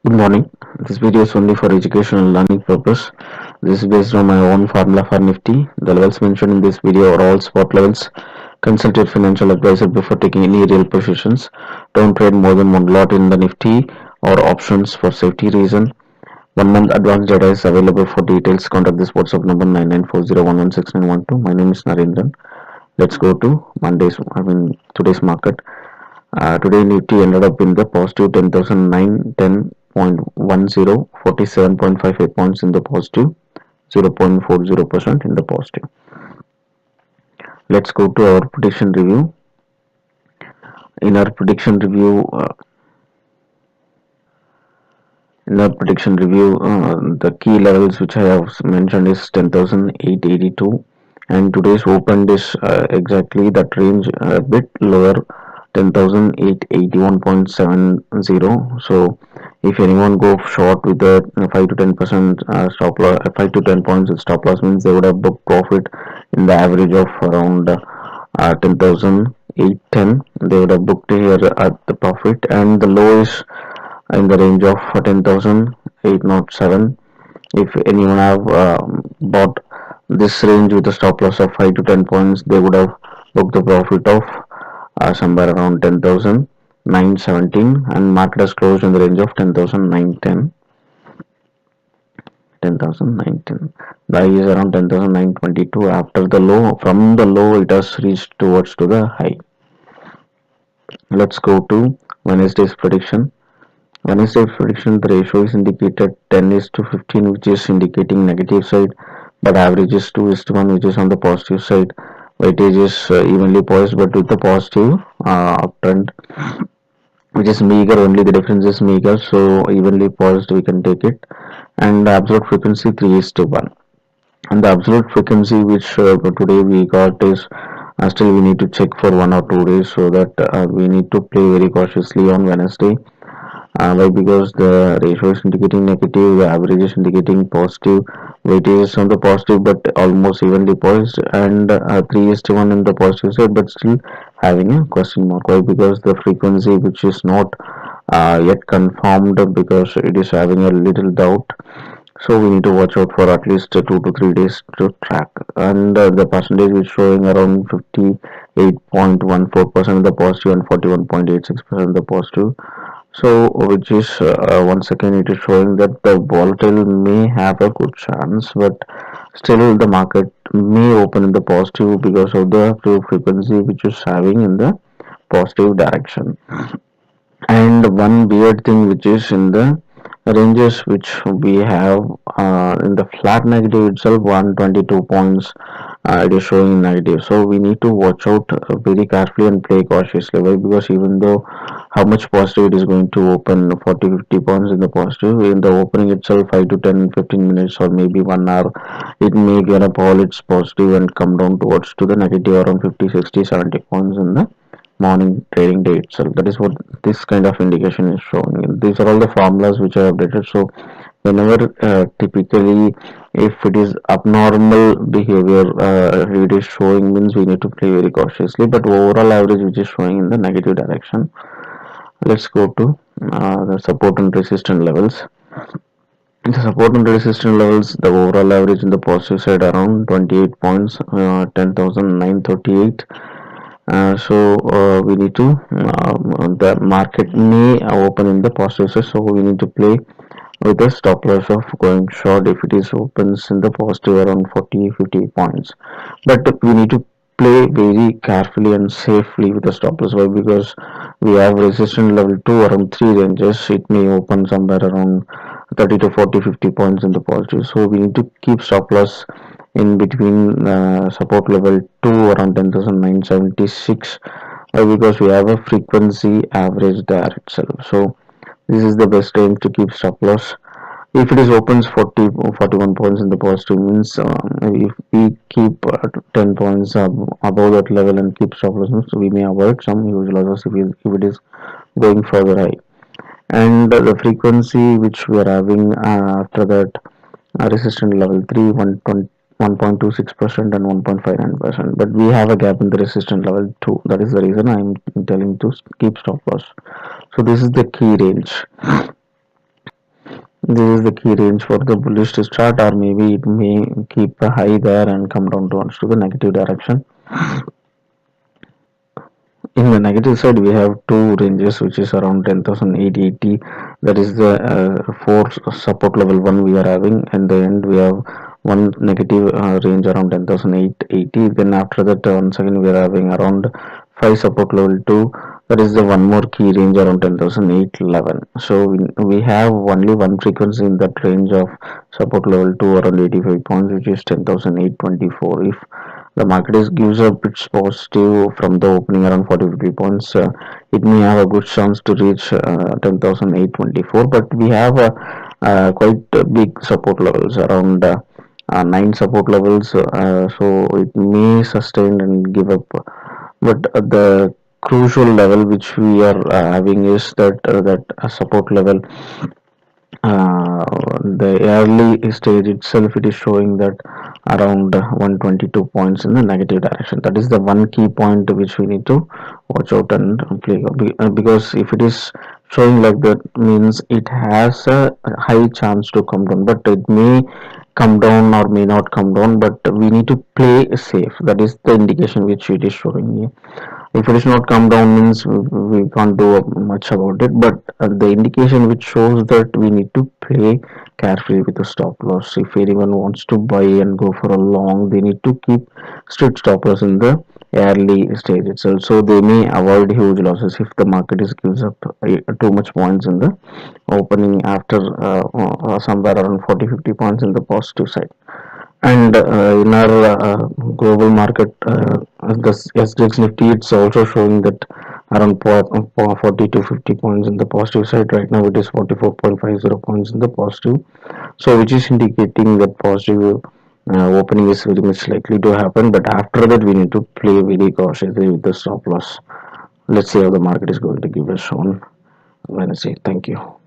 Good morning. This video is only for educational learning purpose. This is based on my own formula for Nifty. The levels mentioned in this video are all spot levels. Consult your financial advisor before taking any real positions. Don't trade more than one lot in the Nifty or options for safety reason. 1 month advance data is available. For details, contact this WhatsApp number 9940116912. My name is Narendran. Let's go to today's market. Today Nifty ended up in the positive 10,910.10, 47.58 points in the positive, 0.40% in the positive. Let's go to our prediction review. In our prediction review, the key levels which I have mentioned is 10,882, and today's opened is exactly that range, a bit lower, 10,881.70. So if anyone go short with the 5 to 10% stop loss, 5 to 10 points stop loss, means they would have booked profit in the average of around 10,810. They would have booked here at the profit, and the low is in the range of 10,807. If anyone have bought this range with a stop loss of 5 to 10 points, they would have booked the profit of somewhere around 10,917, and market has closed in the range of 10,910. 10,910. The high is around 10,922. After the low, from the low, it has reached towards to the high. Let's go to Wednesday's prediction. Wednesday's prediction, the ratio is indicated 10 is to 15, which is indicating negative side, but average is 2 is to 1, which is on the positive side. Weightage is evenly poised, but with the positive uptrend, which is meager. Only the difference is meager, so evenly poised we can take it. And the absolute frequency 3 is to 1. And the absolute frequency which today we got is still we need to check for 1 or 2 days, so that we need to play very cautiously on Wednesday. Why? Because the ratio is indicating negative, the average is indicating positive, weightage is on the positive but almost evenly poised, and 3 is to 1 in the positive side, but still having a question mark. Why? Because the frequency which is not yet confirmed, because it is having a little doubt. So we need to watch out for at least 2 to 3 days to track. And the percentage is showing around 58.14% of the positive and 41.86% of the positive. So which is once again it is showing that the volatile may have a good chance, but still the market may open in the positive because of the frequency which is having in the positive direction. And one weird thing which is in the ranges which we have in the flat negative itself, 122 points, it is showing negative. So we need to watch out very carefully and play cautiously. Why? Because even though how much positive it is going to open, 40-50 points in the positive, in the opening itself 5 to 10-15 minutes or maybe 1 hour, it may get up all its positive and come down towards to the negative around 50-60-70 points in the morning trading day itself. That is what this kind of indication is showing. These are all the formulas which I updated. So whenever typically if it is abnormal behavior, it is showing, means we need to play very cautiously, but overall average which is showing in the negative direction. Let's go to the support and resistance levels. The support and resistance levels, the overall average in the positive side around 28 points, 10,938. We need to the market may open in the positive side, so we need to play with a stop loss of going short if it is opens in the positive around 40-50 points. But we need to play very carefully and safely with the stop loss. Why? Because we have resistance level 2 around 3 ranges. It may open somewhere around 30 to 40-50 points in the positive, so we need to keep stop loss in between support level 2 around 10,976. Why? Because we have a frequency average there itself. So this is the best time to keep stop loss. If it is opens 41 points in the positive, means if we keep 10 points above that level and keep stop loss, so we may avoid some huge losses if it is going further high. And the frequency which we are having after that, resistance level 3, 1.26% and 1.59%, but we have a gap in the resistance level 2. That is the reason I am telling to keep stop loss. So this is the key range. This is the key range for the bullish to start, or maybe it may keep a high there and come down towards to the negative direction. In the negative side, we have two ranges, which is around 10,880. That is the four support level one we are having, and the end we have one negative range around 10,880. Then after that, once again we are having around five support level two. That is the one more key range around 10,811. So we have only one frequency in that range of support level two around 85 points, which is 10,824. If the market is gives up its positive from the opening around 40-50 points, it may have a good chance to reach 10,824, but we have quite big support levels around nine support levels, so it may sustain and give up. But the crucial level which we are having is that support level, the early stage itself, it is showing that around 122 points in the negative direction. That is the one key point which we need to watch out and play, because if it is showing like that, means it has a high chance to come down, but it may come down or may not come down, but we need to play safe. That is the indication which it is showing here. If it is not come down, means we can't do much about it, but the indication which shows that we need to play carefully with the stop loss. If anyone wants to buy and go for a long, they need to keep strict stop loss in the early stage itself, so they may avoid huge losses if the market is gives up too much points in the opening after somewhere around 40-50 points in the positive side. And in our global market, the SGX Nifty, it's also showing that around 40 to 50 points in the positive side. Right now, it is 44.50 points in the positive. So, which is indicating that positive opening is very much likely to happen. But after that, we need to play very cautiously with the stop loss. Let's see how the market is going to give us on Wednesday. Thank you.